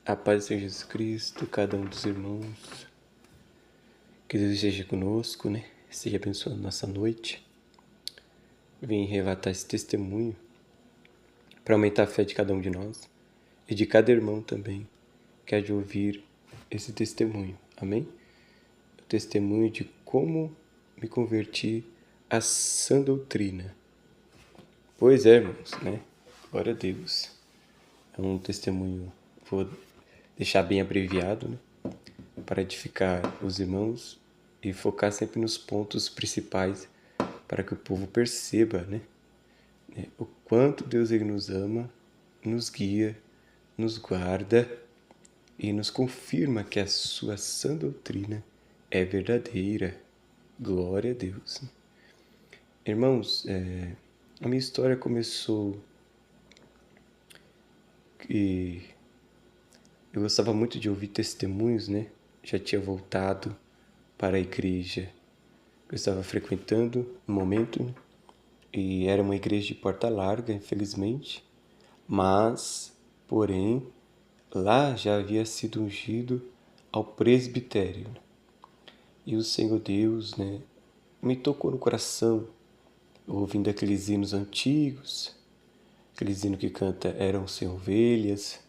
A paz do Senhor Jesus Cristo, cada um dos irmãos. Que Deus esteja conosco, né? Esteja abençoando nossa noite. Vim relatar esse testemunho para aumentar a fé de cada um de nós e de cada irmão também que há de ouvir esse testemunho. Amém? O testemunho de como me converti à sã doutrina. Pois é, irmãos, né? Glória a Deus. É um testemunho, vou deixar bem abreviado, né? Para edificar os irmãos e focar sempre nos pontos principais para que o povo perceba, né? O quanto Deus ele nos ama, nos guia, nos guarda e nos confirma que a sua sã doutrina é verdadeira. Glória a Deus. Irmãos, a minha história começou e eu gostava muito de ouvir testemunhos, né? Já tinha voltado para a igreja. Eu estava frequentando no momento, né? E era uma igreja de porta larga, infelizmente. Mas, porém, lá já havia sido ungido ao presbitério. E o Senhor Deus, né, me tocou no coração, ouvindo aqueles hinos antigos, aqueles hinos que canta Eram Sem Ovelhas,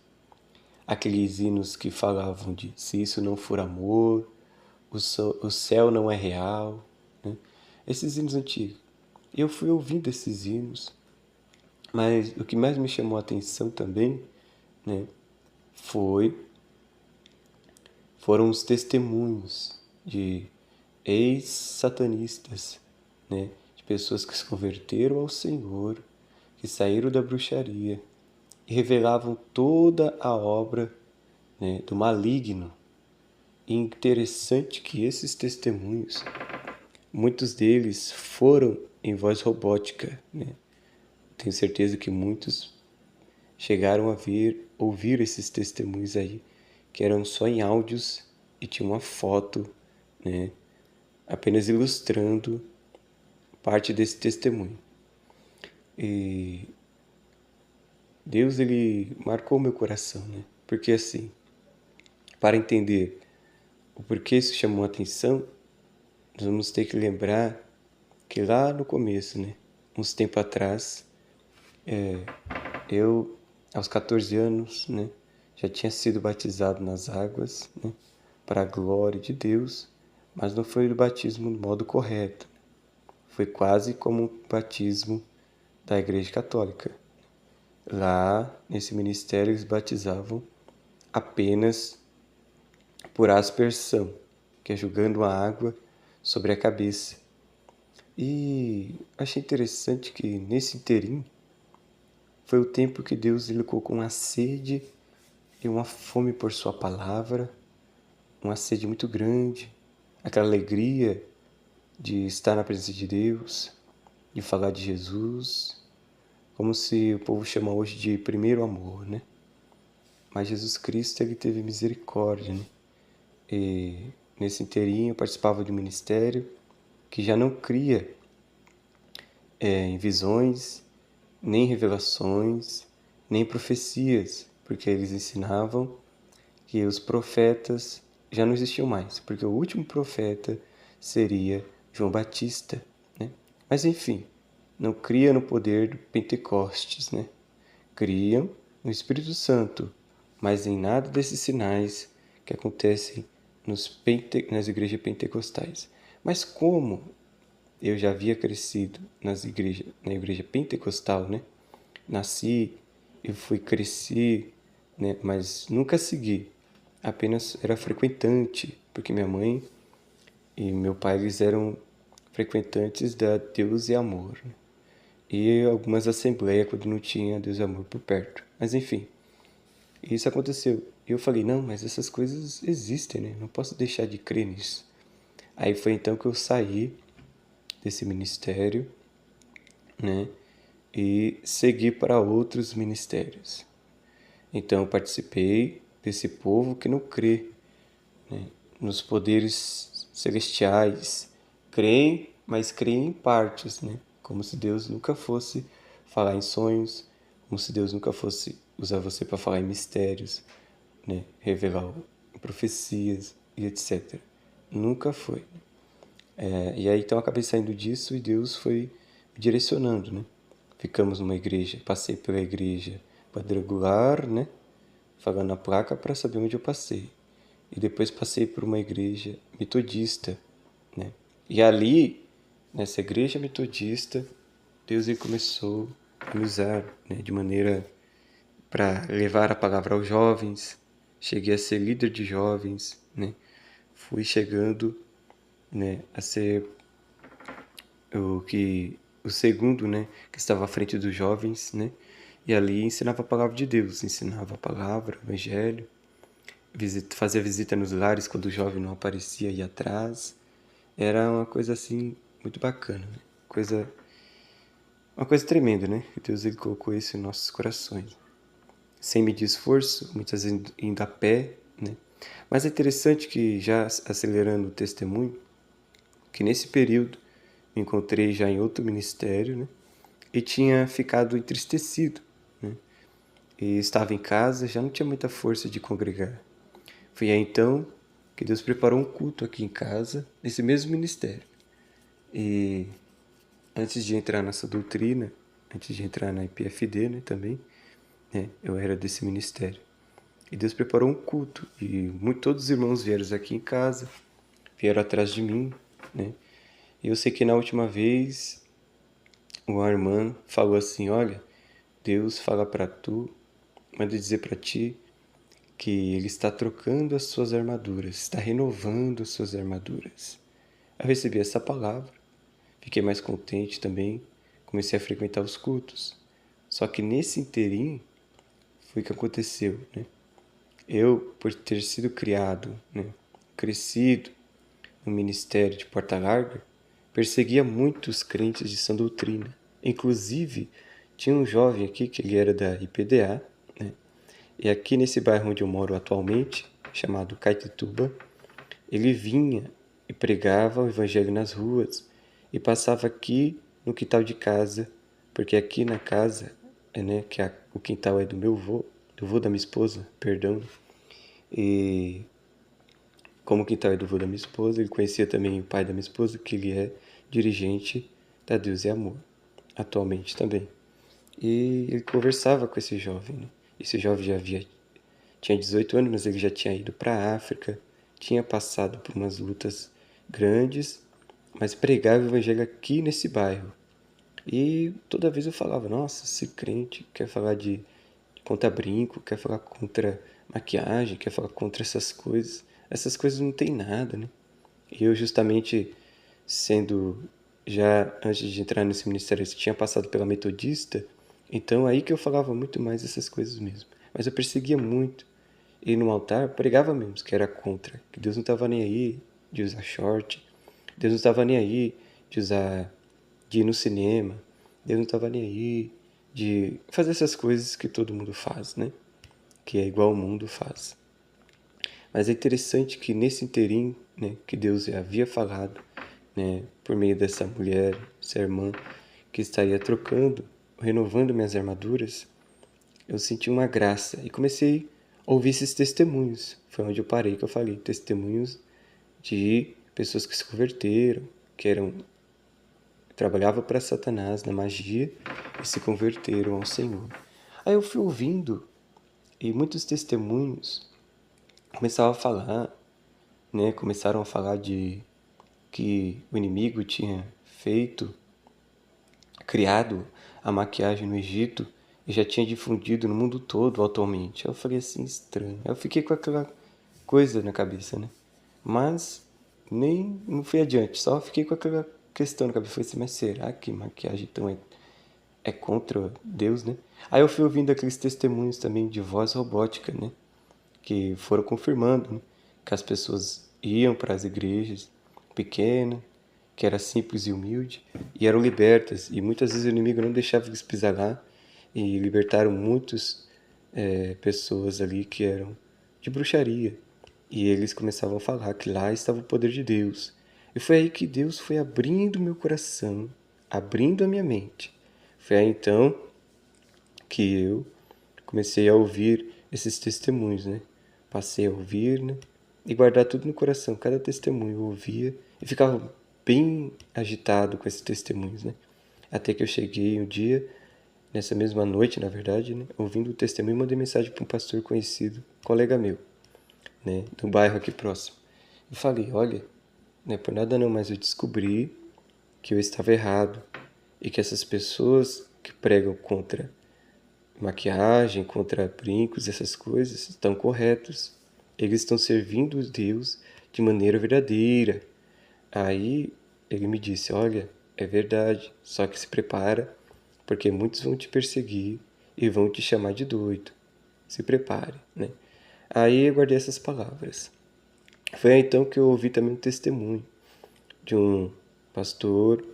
aqueles hinos que falavam de se isso não for amor, o céu não é real, né? Esses hinos antigos. Eu fui ouvindo esses hinos, mas o que mais me chamou a atenção também, né, foram os testemunhos de ex-satanistas, né, de pessoas que se converteram ao Senhor, que saíram da bruxaria e revelavam toda a obra, né, do maligno. E interessante que esses testemunhos, muitos deles foram em voz robótica, né? Tenho certeza que muitos chegaram a ouvir esses testemunhos aí, que eram só em áudios e tinha uma foto, né, apenas ilustrando parte desse testemunho. E Deus, ele marcou meu coração, né? Porque assim, para entender o porquê isso chamou a atenção, nós vamos ter que lembrar que lá no começo, né, uns tempo atrás, eu, aos 14 anos, né, já tinha sido batizado nas águas, né, para a glória de Deus, mas não foi o batismo do modo correto. Foi quase como o batismo da Igreja Católica. Lá, nesse ministério, eles batizavam apenas por aspersão, que é jogando a água sobre a cabeça. E achei interessante que nesse inteirinho foi o tempo que Deus lhe colocou uma sede e uma fome por sua palavra, uma sede muito grande, aquela alegria de estar na presença de Deus, de falar de Jesus, como se o povo chama hoje de primeiro amor, né? Mas Jesus Cristo, ele teve misericórdia, né? E nesse inteirinho eu participava de um ministério que já não cria em visões, nem revelações, nem profecias, porque eles ensinavam que os profetas já não existiam mais, porque o último profeta seria João Batista, né? Mas enfim, não cria no poder do Pentecostes, né? Criam no Espírito Santo, mas em nada desses sinais que acontecem nas igrejas pentecostais. Mas como eu já havia crescido na igreja pentecostal, né? Nasci, cresci, né? Mas nunca segui. Apenas era frequentante, porque minha mãe e meu pai eles eram frequentantes da Deus e Amor, né? E algumas assembleias quando não tinha Deus e Amor por perto. Mas enfim, isso aconteceu. E eu falei, não, mas essas coisas existem, né? Não posso deixar de crer nisso. Aí foi então que eu saí desse ministério, né? E segui para outros ministérios. Então eu participei desse povo que não crê, né, nos poderes celestiais. Creem, mas creem em partes, né? Como se Deus nunca fosse falar em sonhos, como se Deus nunca fosse usar você para falar em mistérios. né, revelar profecias e etc. Nunca foi. E aí então eu acabei saindo disso e Deus foi me direcionando, né? Ficamos numa igreja, passei pela igreja quadrangular, né? Falando a placa para saber onde eu passei. E depois passei por uma igreja metodista, né? E ali, nessa igreja metodista, Deus ele começou a me usar, né, de maneira para levar a palavra aos jovens. Cheguei a ser líder de jovens, né? Fui chegando, né, a ser o segundo, né, que estava à frente dos jovens, né? E ali ensinava a palavra de Deus, ensinava a palavra, o evangelho, fazia visita nos lares quando o jovem não aparecia, ia atrás. Era uma coisa assim muito bacana, né? Uma coisa tremenda, né? Que Deus ele colocou isso em nossos corações. Sem medir esforço, muitas vezes indo a pé, né? Mas é interessante que, já acelerando o testemunho, que nesse período me encontrei já em outro ministério, né? E tinha ficado entristecido, né? E estava em casa, já não tinha muita força de congregar. Foi aí então que Deus preparou um culto aqui em casa, nesse mesmo ministério. E antes de entrar nessa doutrina, antes de entrar na IPFD, né, também, né, eu era desse ministério. E Deus preparou um culto e todos os irmãos vieram aqui em casa, vieram atrás de mim, né? E eu sei que na última vez uma irmã falou assim: olha, Deus fala para tu, manda dizer para ti que Ele está trocando as suas armaduras, está renovando as suas armaduras. Eu recebi essa palavra, fiquei mais contente também, comecei a frequentar os cultos. Só que nesse inteirinho foi o que aconteceu, né? Eu, por ter sido criado, né, crescido no ministério de Porta Larga, perseguia muitos crentes de sã doutrina. Inclusive, tinha um jovem aqui que ele era da IPDA, né? E aqui nesse bairro onde eu moro atualmente, chamado Caetituba, ele vinha e pregava o evangelho nas ruas e passava aqui no quintal de casa, porque aqui na casa, né, o quintal é do meu avô, do avô da minha esposa, perdão, e como o quintal é do avô da minha esposa, ele conhecia também o pai da minha esposa, que ele é dirigente da Deus e Amor, atualmente também. E ele conversava com esse jovem, né? Esse jovem tinha 18 anos, mas ele já tinha ido para a África, tinha passado por umas lutas grandes, mas pregava o evangelho aqui nesse bairro. E toda vez eu falava: nossa, esse crente quer falar de contra brinco, quer falar contra maquiagem, quer falar contra essas coisas. Essas coisas não tem nada, né? E eu justamente sendo, já antes de entrar nesse ministério, eu tinha passado pela metodista, então aí que eu falava muito mais essas coisas mesmo. Mas eu perseguia muito. E no altar pregava mesmo que era contra, que Deus não estava nem aí de usar short, Deus não estava nem aí de ir no cinema, Deus não estava nem aí de fazer essas coisas que todo mundo faz, né? Que é igual o mundo faz. Mas é interessante que nesse inteirinho, né, que Deus havia falado, né, por meio dessa mulher, essa irmã, que estaria trocando, renovando minhas armaduras, eu senti uma graça e comecei a ouvir esses testemunhos. Foi onde eu parei que eu falei, testemunhos de pessoas que se converteram, que trabalhavam para Satanás na magia e se converteram ao Senhor. Aí eu fui ouvindo e muitos testemunhos começaram a falar, né? Começaram a falar de que o inimigo tinha criado a maquiagem no Egito e já tinha difundido no mundo todo atualmente. Eu falei assim, estranho. Eu fiquei com aquela coisa na cabeça, né? Mas nem não fui adiante, só fiquei com aquela questão na cabeça. Falei assim, mas será que maquiagem então é contra Deus, né? Aí eu fui ouvindo aqueles testemunhos também de voz robótica, né? Que foram confirmando, né? Que as pessoas iam para as igrejas pequenas, que era simples e humilde, e eram libertas. E muitas vezes o inimigo não deixava eles pisar lá, e libertaram muitas pessoas ali que eram de bruxaria. E eles começavam a falar que lá estava o poder de Deus. E foi aí que Deus foi abrindo meu coração, abrindo a minha mente. Foi aí então que eu comecei a ouvir esses testemunhos, né? passei a ouvir, né? E guardar tudo no coração, cada testemunho eu ouvia e ficava bem agitado com esses testemunhos, né? Até que eu cheguei um dia, nessa mesma noite, na verdade, né? Ouvindo o testemunho, mandei mensagem para um pastor conhecido, colega meu, né? Do bairro aqui próximo. Eu falei, olha, não é por nada não, mas eu descobri que eu estava errado e que essas pessoas que pregam contra maquiagem, contra brincos, essas coisas, estão corretos. Eles estão servindo Deus de maneira verdadeira. Aí ele me disse, olha, é verdade, só que se prepara, porque muitos vão te perseguir e vão te chamar de doido. Se prepare, né? Aí eu guardei essas palavras. Foi aí então que eu ouvi também um testemunho de um pastor,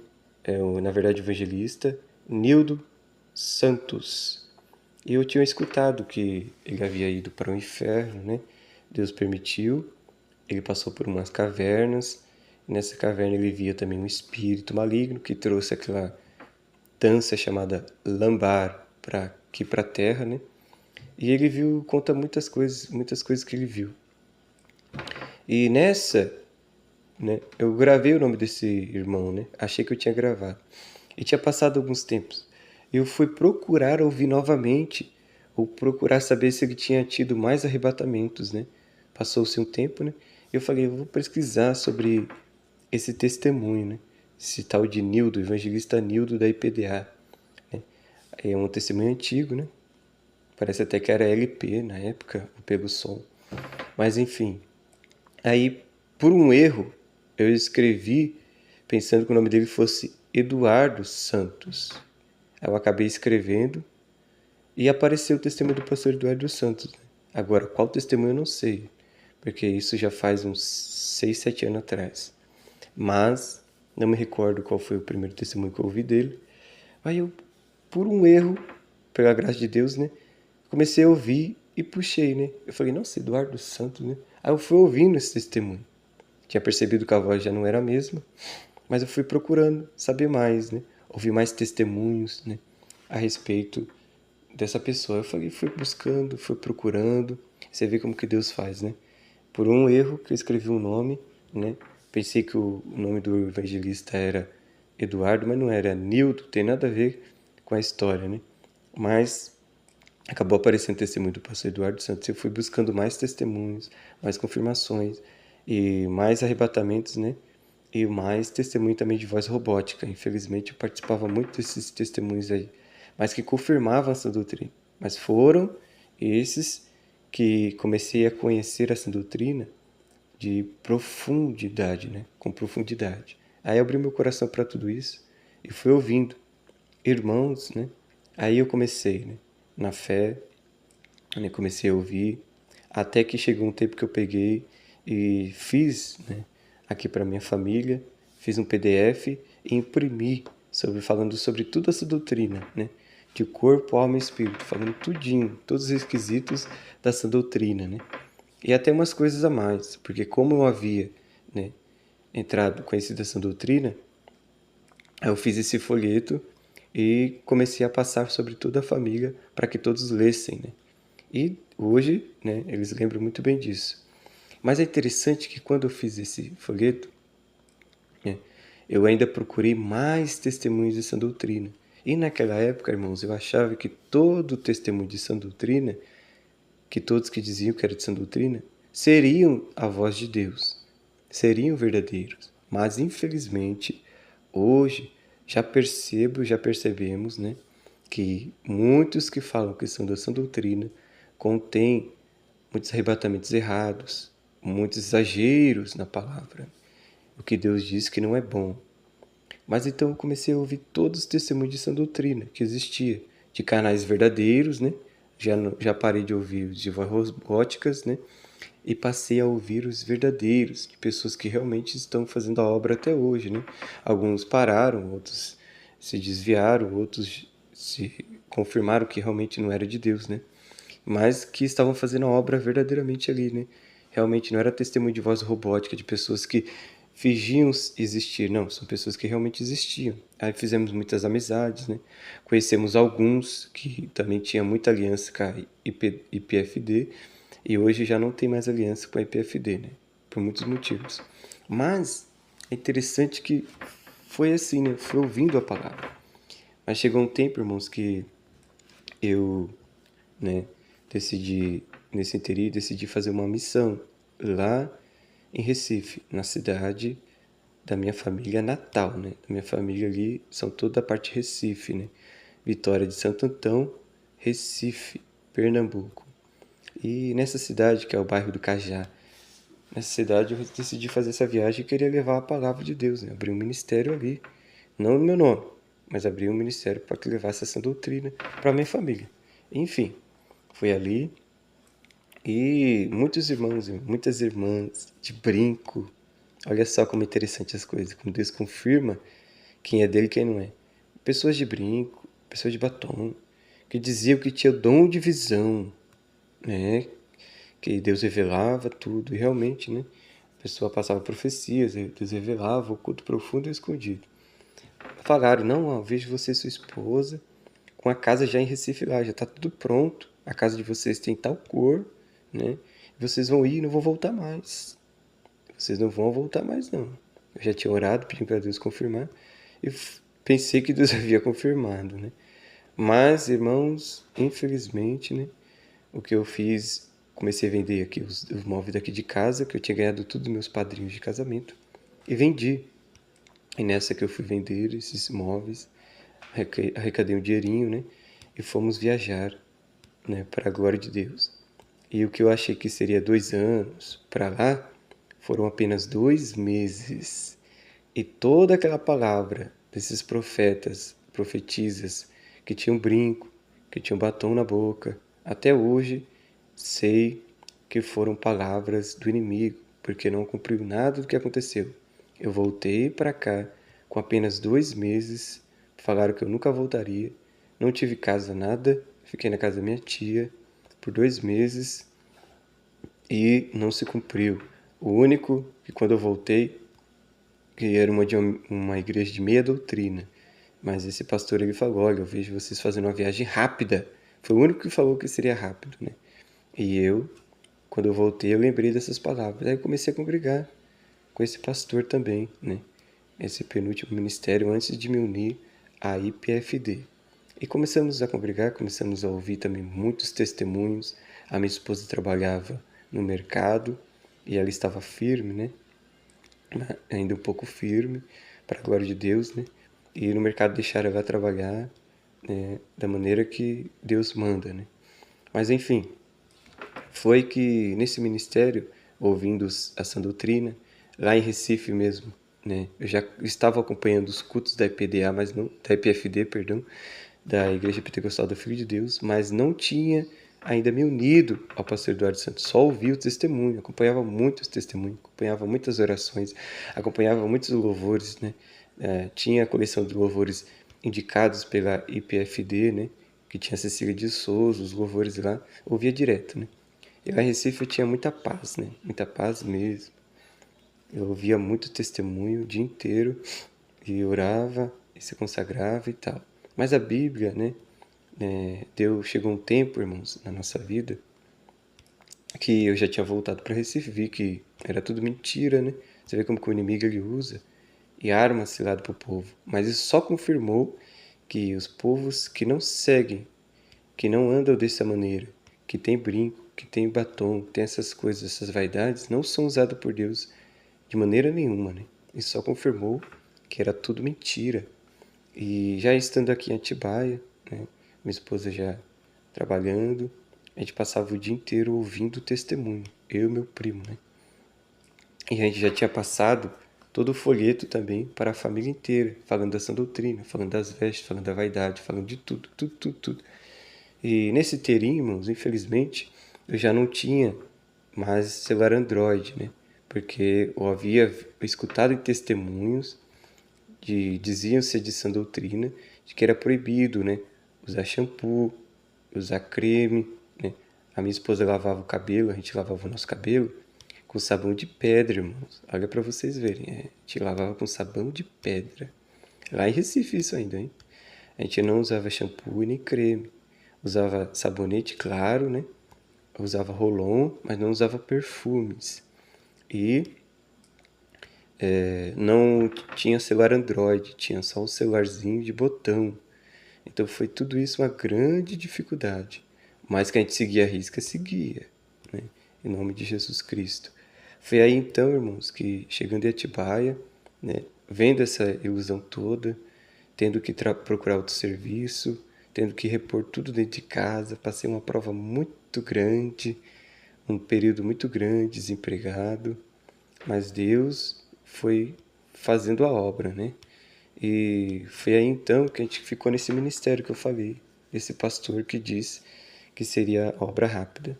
na verdade evangelista, Nildo Santos. E eu tinha escutado que ele havia ido para o inferno, né? Deus permitiu. Ele passou por umas cavernas. E nessa caverna ele via também um espírito maligno que trouxe aquela dança chamada lambar para aqui para a terra, né? E ele viu, conta muitas coisas que ele viu. E nessa, né, eu gravei o nome desse irmão, né? Achei que eu tinha gravado. E tinha passado alguns tempos. Eu fui procurar ouvir novamente, ou procurar saber se ele tinha tido mais arrebatamentos, né? Passou-se um tempo, né? Eu falei, eu vou pesquisar sobre esse testemunho, né? Esse tal de Nildo, evangelista Nildo da IPDA, né? É um testemunho antigo, né? Parece até que era LP na época, o Pego Som. Mas enfim, aí por um erro eu escrevi pensando que o nome dele fosse Eduardo Santos. Aí eu acabei escrevendo e apareceu o testemunho do pastor Eduardo Santos, né? Agora, qual testemunho eu não sei, porque isso já faz uns 6, 7 anos atrás. Mas não me recordo qual foi o primeiro testemunho que eu ouvi dele. Aí eu, por um erro, pela graça de Deus, né, comecei a ouvir e puxei, né? Eu falei, nossa, Eduardo Santos, né? Aí eu fui ouvindo esse testemunho. Tinha percebido que a voz já não era a mesma, mas eu fui procurando saber mais, né? Ouvir mais testemunhos, né, a respeito dessa pessoa. Eu falei, fui buscando, fui procurando. Você vê como que Deus faz, né? Por um erro que eu escrevi um nome, né? Pensei que o nome do evangelista era Eduardo, mas não era Nildo, tem nada a ver com a história, né? Mas acabou aparecendo testemunho do pastor Eduardo Santos. Eu fui buscando mais testemunhos, mais confirmações e mais arrebatamentos, né? E mais testemunho também de voz robótica. Infelizmente eu participava muito desses testemunhos aí, mas que confirmavam essa doutrina. Mas foram esses que comecei a conhecer essa doutrina de profundidade, né? Com profundidade. Aí eu abri meu coração para tudo isso e fui ouvindo irmãos, né? Aí eu comecei, né? Na fé, né? Comecei a ouvir, até que chegou um tempo que eu peguei e fiz, né? Aqui para minha família, fiz um PDF e imprimi falando sobre toda essa doutrina, né? De corpo, alma e espírito, falando tudinho, todos os requisitos dessa doutrina, né? E até umas coisas a mais, porque como eu havia, né, entrado conhecido essa doutrina, eu fiz esse folheto e comecei a passar sobre toda a família para que todos lessem, né? E hoje, né, eles lembram muito bem disso. Mas é interessante que quando eu fiz esse folheto, né, eu ainda procurei mais testemunhos dessa doutrina. E naquela época, irmãos, eu achava que todo testemunho de sã doutrina, que todos que diziam que era de sã doutrina, seriam a voz de Deus, seriam verdadeiros. Mas, infelizmente, hoje já percebemos, né, que muitos que falam que são da sã doutrina contêm muitos arrebatamentos errados, muitos exageros na palavra, o que Deus diz que não é bom. Mas então eu comecei a ouvir todos os testemunhos de sã doutrina que existia, de canais verdadeiros, né? Já parei de ouvir os de voz robóticas, né? E passei a ouvir os verdadeiros, de pessoas que realmente estão fazendo a obra até hoje, né? Alguns pararam, outros se desviaram, outros se confirmaram que realmente não era de Deus, né? Mas que estavam fazendo a obra verdadeiramente ali, né? Realmente não era testemunho de voz robótica, de pessoas que fingiam existir, não, são pessoas que realmente existiam. Aí fizemos muitas amizades, né? Conhecemos alguns que também tinham muita aliança com a IPFD E hoje já não tem mais aliança com a IPFD, né? Por muitos motivos. Mas é interessante que foi assim, né? Fui ouvindo a palavra. Mas chegou um tempo, irmãos, que eu, né, nesse interim, decidi fazer uma missão lá em Recife, na cidade da minha família natal, né? Da minha família ali, são toda a parte Recife, né? Vitória de Santo Antão, Recife, Pernambuco. E nessa cidade, que é o bairro do Cajá, nessa cidade eu decidi fazer essa viagem e queria levar a palavra de Deus, né? Abrir um ministério ali, não no meu nome, mas abrir um ministério para que levasse essa doutrina para minha família. Enfim, foi ali e muitos irmãos e muitas irmãs de brinco. Olha só como é interessante as coisas, como Deus confirma quem é dele e quem não é. Pessoas de brinco, pessoas de batom, que diziam que tinha o dom de visão, né? Que Deus revelava tudo, e realmente, né? A pessoa passava profecias, Deus revelava o culto profundo e escondido. Falaram, não, ó, vejo você e sua esposa com a casa já em Recife lá, já está tudo pronto, a casa de vocês tem tal cor, né? Vocês vão ir e não vão voltar mais. Vocês não vão voltar mais, não. Eu já tinha orado, pedindo para Deus confirmar, e pensei que Deus havia confirmado, né? Mas, irmãos, infelizmente, né? O que eu fiz, comecei a vender aqui os móveis daqui de casa, que eu tinha ganhado tudo dos meus padrinhos de casamento, e vendi. E nessa que eu fui vender esses móveis, arrecadei um dinheirinho, né? E fomos viajar, né? Para a glória de Deus. E o que eu achei que seria 2 anos para lá, foram apenas 2 meses. E toda aquela palavra desses profetas, profetisas, que tinham brinco, que tinham batom na boca, até hoje sei que foram palavras do inimigo, porque não cumpriu nada do que aconteceu. Eu voltei para cá com apenas 2 meses, falaram que eu nunca voltaria, não tive casa nada, fiquei na casa da minha tia por 2 meses e não se cumpriu. O único que quando eu voltei, que era uma igreja de meia doutrina, mas esse pastor ele falou, olha, eu vejo vocês fazendo uma viagem rápida. Foi o único que falou que seria rápido, né? E eu, quando eu voltei, eu lembrei dessas palavras. Aí eu comecei a congregar com esse pastor também, né? Esse penúltimo ministério antes de me unir à IPFD. E começamos a congregar, começamos a ouvir também muitos testemunhos. A minha esposa trabalhava no mercado e ela estava firme, né? Ainda um pouco firme, para a glória de Deus, né? E no mercado deixar ela trabalhar, né? Da maneira que Deus manda, né? Mas enfim, foi que nesse ministério, ouvindo essa doutrina, lá em Recife mesmo, né? Eu já estava acompanhando os cultos da IPDA, mas não, da IPFD, perdão, da Igreja Pentecostal do Filho de Deus, mas não tinha ainda me unido ao pastor Eduardo Santos, só ouvia o testemunho, acompanhava muitos testemunhos, acompanhava muitas orações, acompanhava muitos louvores, né? Tinha a coleção de louvores indicados pela IPFD, né? Que tinha Cecília de Souza, os louvores lá, ouvia direto, né? E lá em Recife eu tinha muita paz, né? Muita paz mesmo. Eu ouvia muito testemunho o dia inteiro e orava e se consagrava e tal. Mas a Bíblia, né? Chegou um tempo, irmãos, na nossa vida, que eu já tinha voltado para Recife, vi que era tudo mentira, né? Você vê como que o inimigo ele usa e arma cilado para o povo. Mas isso só confirmou que os povos que não seguem, que não andam dessa maneira, que tem brinco, que tem batom, que tem essas coisas, essas vaidades, não são usados por Deus de maneira nenhuma, né? Isso só confirmou que era tudo mentira. E já estando aqui em Atibaia, né? Minha esposa já trabalhando, a gente passava o dia inteiro ouvindo o testemunho, eu e meu primo, né? E a gente já tinha passado todo o folheto também para a família inteira, falando dessa doutrina, falando das vestes, falando da vaidade, falando de tudo, tudo, tudo, tudo. E nesse inteirinho, irmãos, infelizmente, eu já não tinha mais celular Android, né? Porque eu havia escutado em testemunhos diziam ser de sã doutrina, de que era proibido, né? Usar shampoo, usar creme, né? A minha esposa lavava o cabelo, a gente lavava o nosso cabelo com sabão de pedra, irmãos. Olha para vocês verem, a gente lavava com sabão de pedra. Lá em Recife isso ainda, hein? A gente não usava shampoo nem creme. Usava sabonete claro, né? usava Rolon, mas não usava perfumes. E não tinha celular Android, tinha só um celularzinho de botão. Então foi tudo isso uma grande dificuldade. Mas que a gente seguia a risca, seguia, né? Em nome de Jesus Cristo. Foi aí então, irmãos, que chegando em Atibaia, né, vendo essa ilusão toda, tendo que procurar outro serviço, tendo que repor tudo dentro de casa, passei uma prova muito grande, um período muito grande, desempregado, mas Deus foi fazendo a obra, né? E foi aí então que a gente ficou nesse ministério que eu falei, esse pastor que disse que seria obra rápida.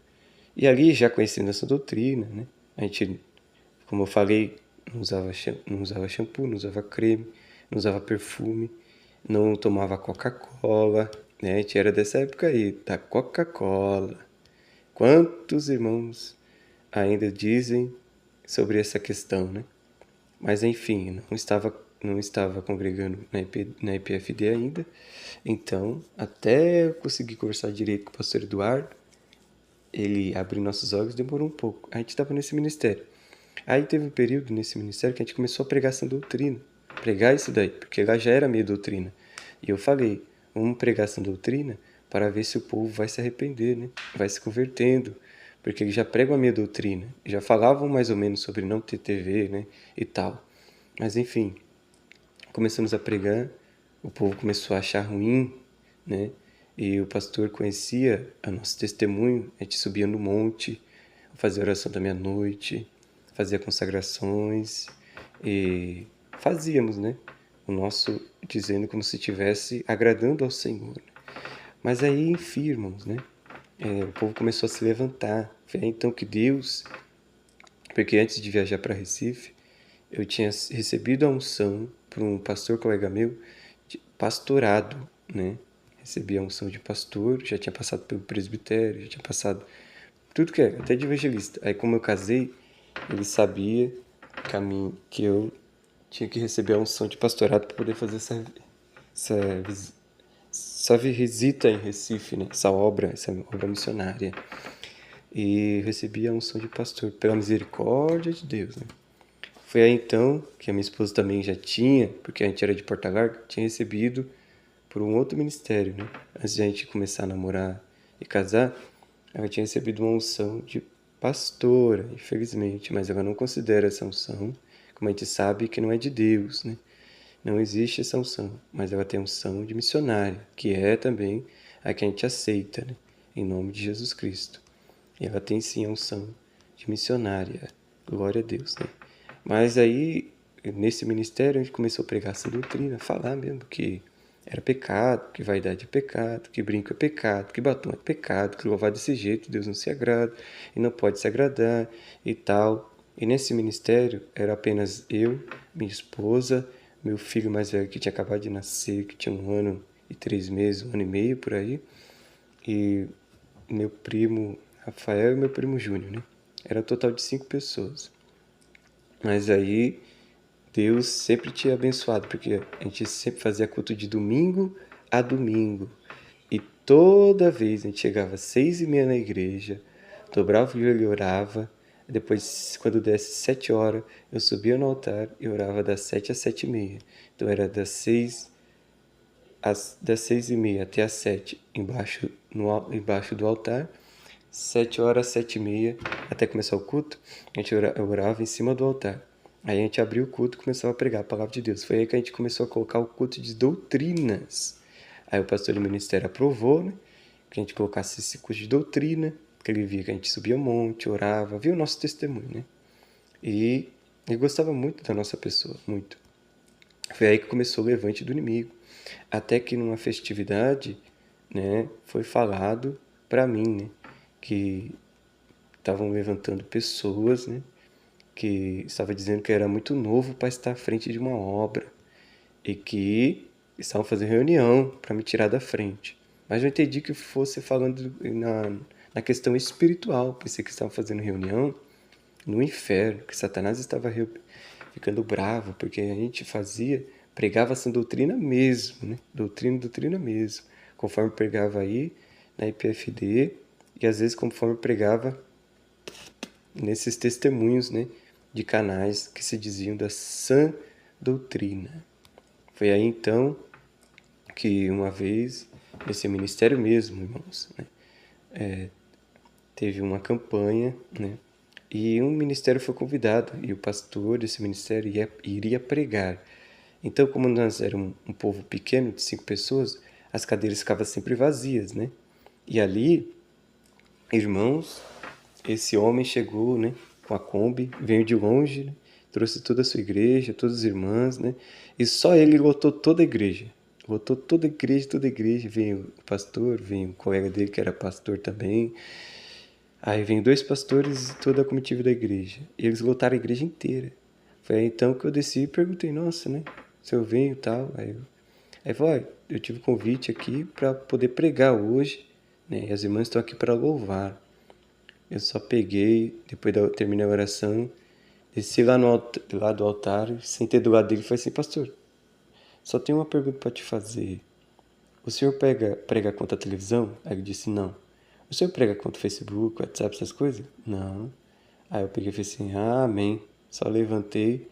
E ali, já conhecendo essa doutrina, né? A gente, como eu falei, não usava shampoo, não usava creme, não usava perfume, não tomava Coca-Cola, né? A gente era dessa época aí, da Coca-Cola. Quantos irmãos ainda dizem sobre essa questão, né? Mas enfim, não estava congregando na IPFD ainda. Então, até eu conseguir conversar direito com o pastor Eduardo, ele abriu nossos olhos, demorou um pouco. A gente estava nesse ministério. Aí teve um período nesse ministério que a gente começou a pregar essa doutrina. Pregar isso daí, porque lá já era minha doutrina. E eu falei, vamos pregar essa doutrina para ver se o povo vai se arrepender, né? Vai se convertendo. Porque eles já pregam a minha doutrina. Já falavam mais ou menos sobre não ter TV, né? E tal. Mas enfim, começamos a pregar, o povo começou a achar ruim, né? E o pastor conhecia o nosso testemunho, a gente subia no monte, fazia oração da meia-noite, fazia consagrações e fazíamos, né? O nosso, dizendo como se estivesse agradando ao Senhor. Mas aí, enfim, irmãos, né? O povo começou a se levantar. Foi aí então que Deus, porque antes de viajar para Recife, eu tinha recebido a unção por um pastor colega meu, de pastorado, né? Recebi a unção de pastor, já tinha passado pelo presbitério, já tinha passado tudo que é, até de evangelista. Aí como eu casei, ele sabia que eu tinha que receber a unção de pastorado para poder fazer essa visita em Recife, né? Essa obra missionária. E recebi a unção de pastor pela misericórdia de Deus, né? Foi aí então que a minha esposa também já tinha, porque a gente era de Porto Alegre, tinha recebido por um outro ministério, né? Antes de a gente começar a namorar e casar, ela tinha recebido uma unção de pastora, infelizmente, mas ela não considera essa unção, como a gente sabe que não é de Deus, né? Não existe essa unção, mas ela tem a unção de missionária, que é também a que a gente aceita, né? Em nome de Jesus Cristo. E ela tem sim a unção de missionária, glória a Deus, né? Mas aí, nesse ministério, a gente começou a pregar essa doutrina, falar mesmo que era pecado, que vaidade é pecado, que brinco é pecado, que batom é pecado, que louvar desse jeito Deus não se agrada e não pode se agradar e tal. E nesse ministério era apenas eu, minha esposa, meu filho mais velho que tinha acabado de nascer, que tinha 1 ano e 3 meses, 1 ano e meio por aí, e meu primo Rafael e meu primo Júnior, né? Era um total de 5 pessoas. Mas aí Deus sempre tinha abençoado, porque a gente sempre fazia culto de domingo a domingo. E toda vez a gente chegava às 6h30 na igreja, dobrava o joelho e orava. Depois, quando desse 7 horas, eu subia no altar e orava das 7 às 7h30. Então era das 6h30 até às 7, embaixo do altar. 7 horas, 7h30, até começar o culto, a gente orava em cima do altar. Aí a gente abriu o culto e começou a pregar a palavra de Deus. Foi aí que a gente começou a colocar o culto de doutrinas. Aí o pastor do ministério aprovou, né? Que a gente colocasse esse culto de doutrina, que ele via que a gente subia um monte, orava, viu o nosso testemunho, né? E ele gostava muito da nossa pessoa, muito. Foi aí que começou o levante do inimigo. Até que numa festividade, né, foi falado para mim, né, que estavam levantando pessoas, né, que estava dizendo que era muito novo para estar à frente de uma obra e que estavam fazendo reunião para me tirar da frente. Mas eu entendi que fosse falando na questão espiritual. Pensei que estavam fazendo reunião no inferno, que Satanás estava ficando bravo, porque a gente pregava essa doutrina mesmo, né? Doutrina mesmo, conforme pregava aí na IPFD E às vezes, conforme pregava, nesses testemunhos, né, de canais que se diziam da sã doutrina. Foi aí então que uma vez, nesse ministério mesmo, irmãos, né, teve uma campanha, né, e um ministério foi convidado, e o pastor desse ministério iria pregar. Então, como nós éramos um povo pequeno, de 5 pessoas, as cadeiras ficavam sempre vazias, né? E ali, irmãos, esse homem chegou, né, com a Kombi, veio de longe, né, trouxe toda a sua igreja, todas as irmãs, né? E só ele lotou toda a igreja. Lotou toda a igreja, toda a igreja. Veio o pastor, veio um colega dele que era pastor também. Aí veio 2 pastores e toda a comitiva da igreja. E eles lotaram a igreja inteira. Foi aí então que eu desci e perguntei, nossa, né? Se eu venho e tal. Aí falou, eu tive convite aqui para poder pregar hoje, né? E as irmãs estão aqui para louvar. Eu só peguei, depois terminei a oração, desci lá do altar, sentei do lado dele e falei assim, pastor, só tenho uma pergunta para te fazer. O senhor prega contra a televisão? Aí ele disse, não. O senhor prega contra o Facebook, WhatsApp, essas coisas? Não. Aí eu peguei e falei assim, amém. Só levantei,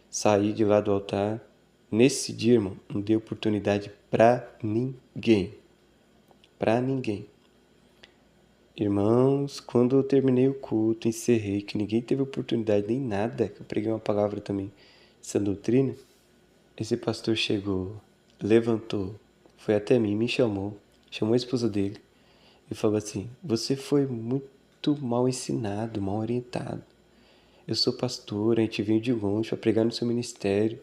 saí de lá do altar. Nesse dia, irmão, não dei oportunidade pra ninguém. Pra ninguém. Irmãos, quando eu terminei o culto, encerrei, que ninguém teve oportunidade nem nada, que eu preguei uma palavra também, essa doutrina, esse pastor chegou, levantou, foi até mim, me chamou a esposa dele e falou assim, você foi muito mal ensinado, mal orientado. Eu sou pastor, a gente veio de longe para pregar no seu ministério,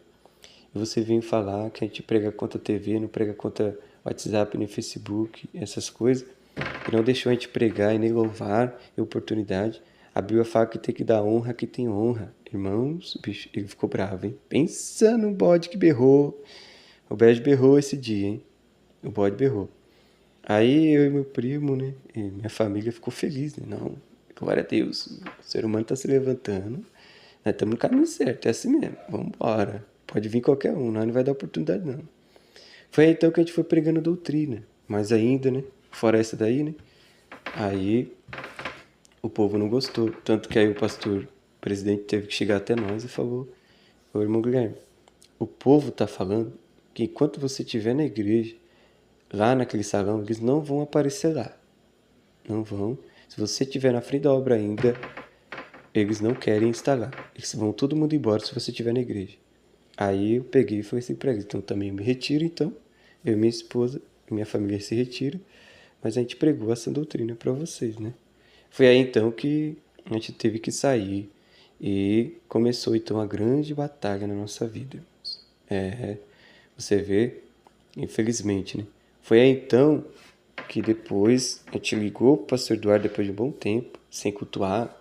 e você vem falar que a gente prega contra a TV, não prega contra WhatsApp, nem Facebook, essas coisas. E não deixou a gente pregar e nem louvar e oportunidade. A Bíblia fala que tem que dar honra a quem tem honra. Irmãos, o bicho, ele ficou bravo, hein? Pensa no bode que berrou. O bode berrou esse dia, hein? O bode berrou. Aí eu e meu primo, né? E minha família ficou feliz, né? Não, glória a Deus. O ser humano está se levantando. Nós estamos no caminho certo, é assim mesmo. Vamos embora. Pode vir qualquer um, nós não vai dar oportunidade, não. Foi aí então que a gente foi pregando doutrina. Mas ainda, né? Fora essa daí, né? Aí o povo não gostou. Tanto que aí o pastor, o presidente, teve que chegar até nós e falou: ô irmão Guilherme, o povo tá falando que enquanto você estiver na igreja, lá naquele salão, eles não vão aparecer lá. Não vão. Se você estiver na frente da obra ainda, eles não querem estar lá. Eles vão todo mundo embora se você estiver na igreja. Aí eu peguei e falei assim pra eles: então também eu me retiro, então. Eu e minha esposa, minha família se retira. Mas a gente pregou essa doutrina para vocês, né? Foi aí então que a gente teve que sair e começou então a grande batalha na nossa vida, irmãos. Você vê, infelizmente, né? Foi aí então que depois a gente ligou para o pastor Eduardo depois de um bom tempo, sem cultuar,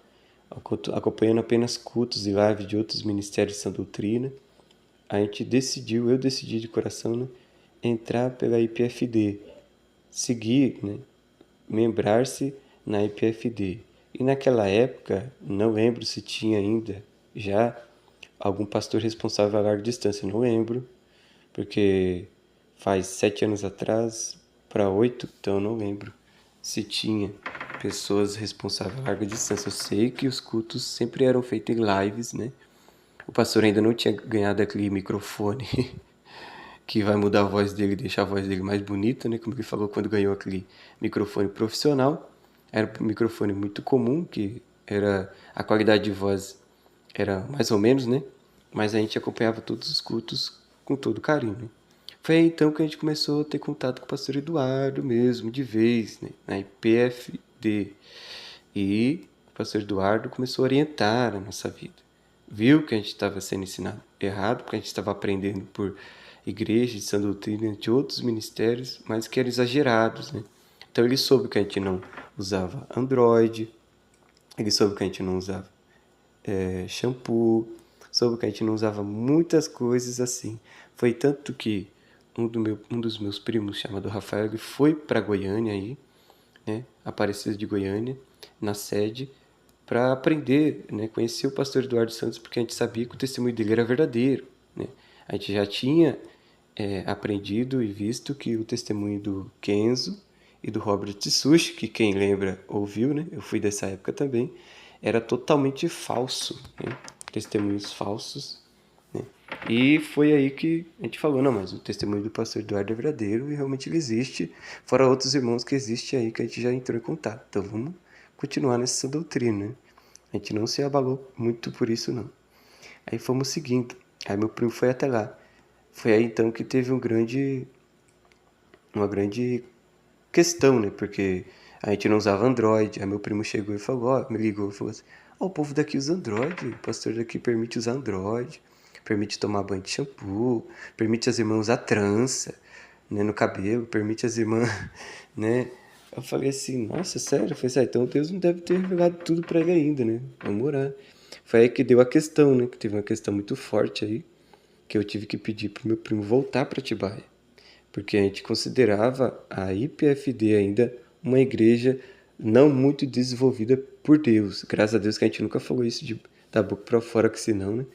acompanhando apenas cultos e lives de outros ministérios de sã doutrina. A gente decidiu, eu decidi de coração, né, entrar pela IPFD, seguir, né, membrar-se na IPFD. E naquela época, não lembro se tinha ainda já algum pastor responsável a larga distância, não lembro, porque faz 7 anos atrás para 8, então eu não lembro se tinha pessoas responsáveis a larga distância. Eu sei que os cultos sempre eram feitos em lives, né? O pastor ainda não tinha ganhado aquele microfone que vai mudar a voz dele, deixar a voz dele mais bonita, né? Como ele falou quando ganhou aquele microfone profissional. Era um microfone muito comum, que era a qualidade de voz era mais ou menos, né? Mas a gente acompanhava todos os cultos com todo carinho, né? Foi aí então que a gente começou a ter contato com o pastor Eduardo mesmo, de vez, né? Na IPFD. E o pastor Eduardo começou a orientar a nossa vida. Viu que a gente estava sendo ensinado errado, porque a gente estava aprendendo por igrejas de sã doutrina de outros ministérios, mas que eram exagerados, né? Então ele soube que a gente não usava Android, ele soube que a gente não usava shampoo, soube que a gente não usava muitas coisas assim. Foi tanto que um dos meus primos, chamado Rafael, ele foi para Goiânia aí, né? Aparecido de Goiânia, na sede, para aprender, né? Conhecer o pastor Eduardo Santos, porque a gente sabia que o testemunho dele era verdadeiro, né? A gente já tinha aprendido e visto que o testemunho do Kenzo e do Robert Sushi, que quem lembra ouviu, né? Eu fui dessa época também, era totalmente falso, né? Testemunhos falsos, né? E foi aí que a gente falou, não, mas o testemunho do pastor Eduardo é verdadeiro e realmente ele existe, fora outros irmãos que existem aí que a gente já entrou em contato. Então vamos continuar nessa doutrina, né? A gente não se abalou muito por isso, não. Aí fomos seguindo. Aí meu primo foi até lá. Foi aí então que teve uma grande questão, né? Porque a gente não usava Android. Aí meu primo chegou e falou, ó, me ligou e falou assim, ó, o povo daqui usa Android, o pastor daqui permite usar Android, permite tomar banho de shampoo, permite as irmãs usar trança, né, no cabelo, permite as irmãs, né? Eu falei assim, nossa, sério? Eu falei assim, então Deus não deve ter revelado tudo pra ele ainda, né? Vamos orar. Foi aí que deu a questão, né? Que teve uma questão muito forte aí, que eu tive que pedir pro meu primo voltar para Atibaia, porque a gente considerava a IPFD ainda uma igreja não muito desenvolvida por Deus. Graças a Deus que a gente nunca falou isso da boca para fora, que senão, né,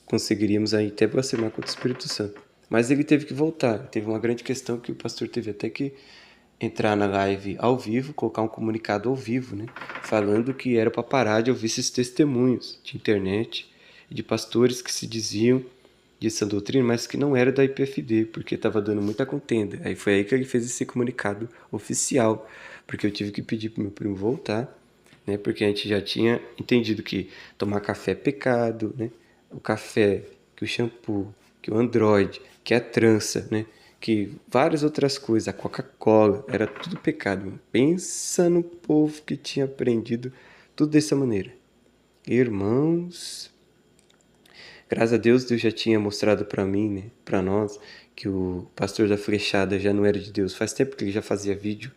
conseguiríamos aí até blasfemar contra o Espírito Santo. Mas ele teve que voltar. Teve uma grande questão que o pastor teve até que entrar na live ao vivo, colocar um comunicado ao vivo, né, falando que era para parar de ouvir esses testemunhos de internet e de pastores que se diziam de sã doutrina, mas que não era da IPFD, porque estava dando muita contenda. Aí foi aí que ele fez esse comunicado oficial, porque eu tive que pedir para meu primo voltar, né, porque a gente já tinha entendido que tomar café é pecado, né, o café, que o shampoo, que o Android, que a trança, né, que várias outras coisas, a Coca-Cola, era tudo pecado. Mano. Pensa no povo que tinha aprendido tudo dessa maneira. Irmãos, graças a Deus, Deus já tinha mostrado para mim, né, para nós, que o pastor da Flechada já não era de Deus. Faz tempo que ele já fazia vídeo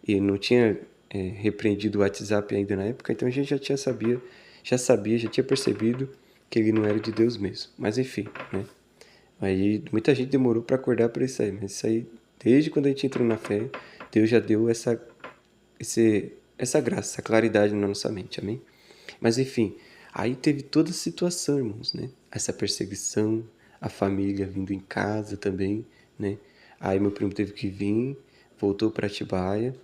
e não tinha repreendido o WhatsApp ainda na época, então a gente já tinha percebido que ele não era de Deus mesmo. Mas enfim, né? Aí muita gente demorou para acordar para isso aí, mas isso aí, desde quando a gente entrou na fé, Deus já deu essa graça, essa claridade na nossa mente, amém? Mas enfim, aí teve toda a situação, irmãos, né? Essa perseguição, a família vindo em casa também, né? Aí meu primo teve que vir, voltou para Atibaia,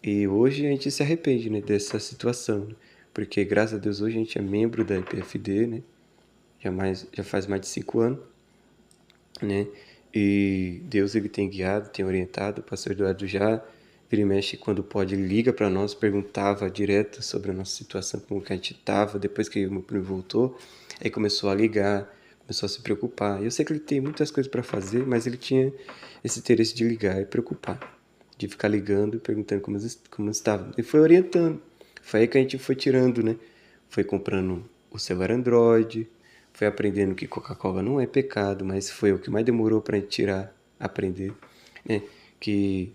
e hoje a gente se arrepende, né, dessa situação, né? Porque graças a Deus hoje a gente é membro da IPFD, né? Já faz mais de 5 anos, né? E Deus ele tem guiado, tem orientado. O pastor Eduardo já vira e mexe quando pode, ele liga para nós, perguntava direto sobre a nossa situação, como que a gente estava. Depois que o meu primo voltou, aí começou a ligar, começou a se preocupar. Eu sei que ele tem muitas coisas para fazer, mas ele tinha esse interesse de ligar e preocupar, de ficar ligando e perguntando como estava. E foi orientando. Foi aí que a gente foi tirando, né? Foi comprando o celular Android, foi aprendendo que Coca-Cola não é pecado, mas foi o que mais demorou para tirar, aprender, né? Que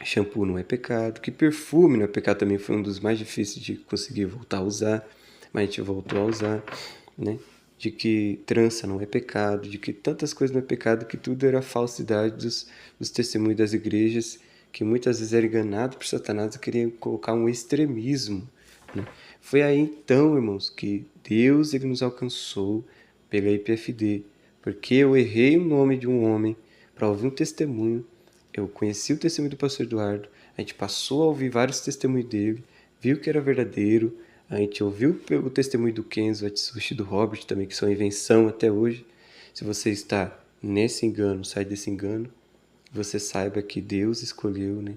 shampoo não é pecado, que perfume não é pecado também foi um dos mais difíceis de conseguir voltar a usar, mas a gente voltou a usar, né? De que trança não é pecado, de que tantas coisas não é pecado, que tudo era falsidade dos testemunhos das igrejas, que muitas vezes era enganado por Satanás e queria colocar um extremismo, né? Foi aí então, irmãos, que Deus ele nos alcançou pela IPFD, porque eu errei o nome de um homem para ouvir um testemunho. Eu conheci o testemunho do pastor Eduardo, a gente passou a ouvir vários testemunhos dele, viu que era verdadeiro, a gente ouviu pelo testemunho do Kenzo, Atsushi, do Robert também, que são invenção até hoje. Se você está nesse engano, sai desse engano, você saiba que Deus escolheu, né,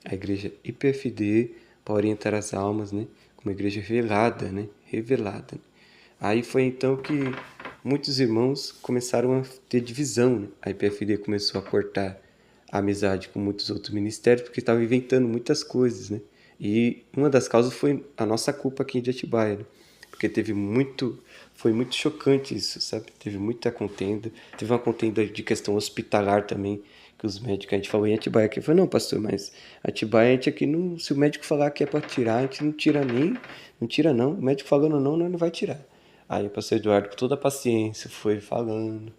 a igreja IPFD para orientar as almas, né, como igreja revelada, né, revelada. Aí foi então que muitos irmãos começaram a ter divisão, né? A IPFD começou a cortar a amizade com muitos outros ministérios porque estavam inventando muitas coisas, né? E uma das causas foi a nossa culpa aqui de Atibaia, né? Porque foi muito chocante isso, sabe? Teve muita contenda, teve uma contenda de questão hospitalar também, que os médicos, a gente falou em Atibaia aqui, falou, não, pastor, mas Atibaia a gente aqui não, se o médico falar que é para tirar, a gente não tira nem, não tira não, o médico falando não, nós não vai tirar. Aí o pastor Eduardo, com toda a paciência, foi falando.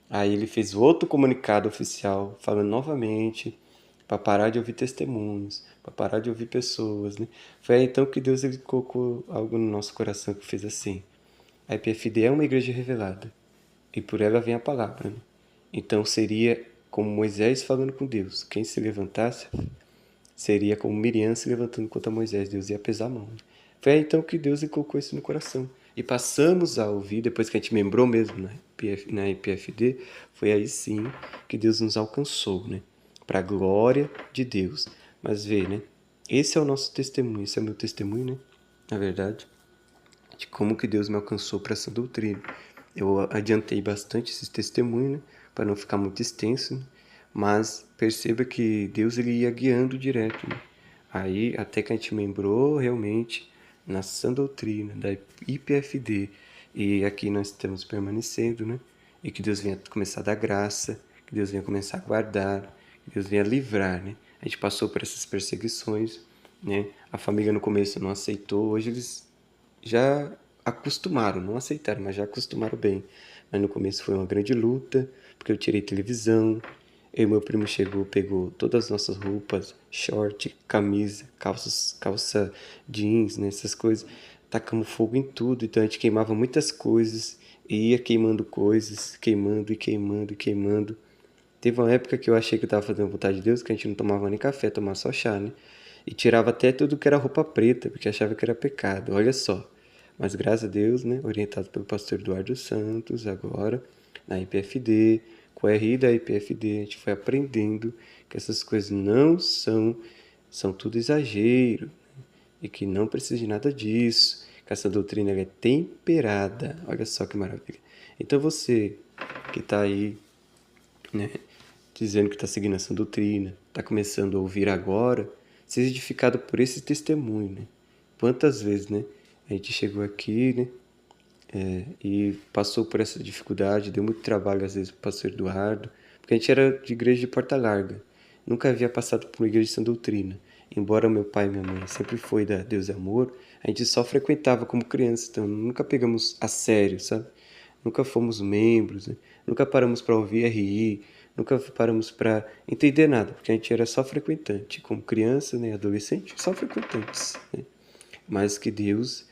Aí ele fez outro comunicado oficial, falando novamente para parar de ouvir testemunhos, para parar de ouvir pessoas, né? Foi aí então que Deus ele colocou algo no nosso coração que fez assim. A IPFD é uma igreja revelada e por ela vem a palavra, né? Então seria como Moisés falando com Deus. Quem se levantasse seria como Miriam se levantando contra Moisés, Deus ia pesar a mão. Foi aí então que Deus colocou isso no coração. E passamos a ouvir, depois que a gente membrou mesmo na IPFD, foi aí sim que Deus nos alcançou, né? Para a glória de Deus. Mas vê, né? Esse é o nosso testemunho, esse é o meu testemunho, né? Na verdade, de como que Deus me alcançou para essa doutrina. Eu adiantei bastante esse testemunho, né? Para não ficar muito extenso, né? Mas perceba que Deus ele ia guiando direto, né? Aí até que a gente membrou realmente na sã doutrina da IPFD, e aqui nós estamos permanecendo, né? E que Deus venha começar a dar graça, que Deus venha começar a guardar, que Deus venha livrar, né? A gente passou por essas perseguições, né? A família no começo não aceitou, hoje eles já acostumaram, não aceitaram, mas já acostumaram bem. Mas no começo foi uma grande luta, porque eu tirei televisão, eu e meu primo chegou, pegou todas as nossas roupas, short, camisa, calça jeans, né, essas coisas. Tacamos fogo em tudo, então a gente queimava muitas coisas, e ia queimando coisas, queimando e queimando e queimando. Teve uma época que eu achei que eu estava fazendo vontade de Deus, que a gente não tomava nem café, tomava só chá, né? E tirava até tudo que era roupa preta, porque achava que era pecado, olha só. Mas graças a Deus, né, orientado pelo pastor Eduardo Santos, agora, na IPFD, com o RI da IPFD, a gente foi aprendendo que essas coisas não são tudo exagero, né? E que não precisa de nada disso, que essa doutrina ela é temperada, olha só que maravilha. Então você que está aí, né, dizendo que está seguindo essa doutrina, está começando a ouvir agora, seja edificado por esse testemunho, né? Quantas vezes, né? A gente chegou aqui, né? E passou por essa dificuldade, deu muito trabalho às vezes para o pastor Eduardo, porque a gente era de igreja de Porta Larga, nunca havia passado por uma igreja de sã doutrina. Embora meu pai e minha mãe sempre foi da Deus e Amor, a gente só frequentava como criança, então nunca pegamos a sério, sabe? Nunca fomos membros, né? Nunca paramos para ouvir RI, nunca paramos para entender nada, porque a gente era só frequentante, como criança, né, adolescente, só frequentantes, né? Mas que Deus,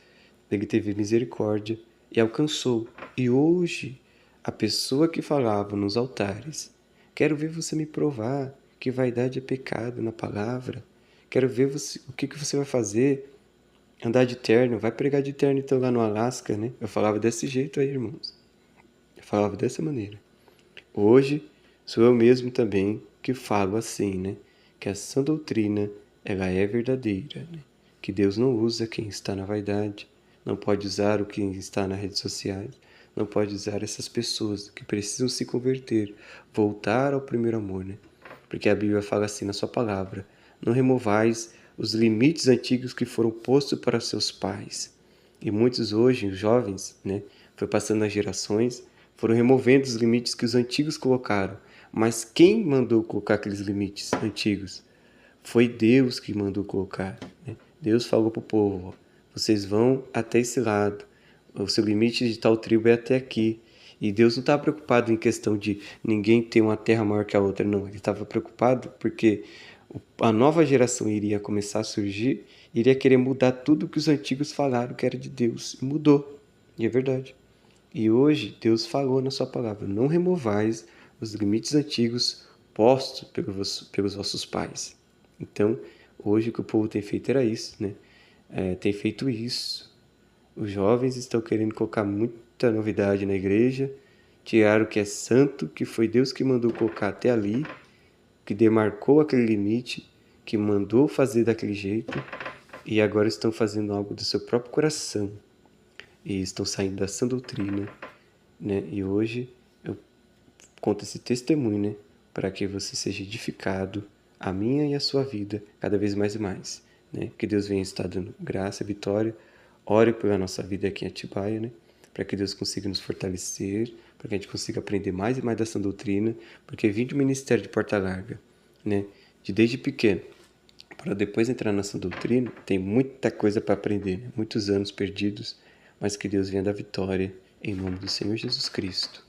ele teve misericórdia e alcançou. E hoje, a pessoa que falava nos altares, quero ver você me provar que vaidade é pecado na palavra, quero ver você, o que você vai fazer, andar de terno, vai pregar de terno então lá no Alasca, né? Eu falava desse jeito aí, irmãos. Eu falava dessa maneira. Hoje, sou eu mesmo também que falo assim, né? Que a sã doutrina, ela é verdadeira, né? Que Deus não usa quem está na vaidade, não pode usar o que está nas redes sociais, não pode usar essas pessoas que precisam se converter, voltar ao primeiro amor, né? Porque a Bíblia fala assim na sua palavra, não removais os limites antigos que foram postos para seus pais. E muitos hoje, os jovens, né, foi passando as gerações, foram removendo os limites que os antigos colocaram. Mas quem mandou colocar aqueles limites antigos? Foi Deus que mandou colocar, né? Deus falou para o povo, vocês vão até esse lado, o seu limite de tal tribo é até aqui. E Deus não estava preocupado em questão de ninguém ter uma terra maior que a outra, não. Ele estava preocupado porque a nova geração iria começar a surgir, iria querer mudar tudo que os antigos falaram que era de Deus. E mudou. E é verdade. E hoje Deus falou na sua palavra, não removais os limites antigos postos pelos vossos pais. Então, hoje o que o povo tem feito era isso, né? Tem feito isso. Os jovens estão querendo colocar muita novidade na igreja, tirar o que é santo, que foi Deus que mandou colocar até ali, que demarcou aquele limite, que mandou fazer daquele jeito, e agora estão fazendo algo do seu próprio coração, e estão saindo da sã doutrina, né? E hoje eu conto esse testemunho, né? Para que você seja edificado, a minha e a sua vida, cada vez mais e mais, né? Que Deus venha estar dando graça, vitória. Ore pela nossa vida aqui em Atibaia, né? Para que Deus consiga nos fortalecer, para que a gente consiga aprender mais e mais dessa doutrina, porque vim do ministério de Porta Larga, né? Desde pequeno, para depois entrar nessa doutrina, tem muita coisa para aprender, né? Muitos anos perdidos, mas que Deus venha dar vitória em nome do Senhor Jesus Cristo.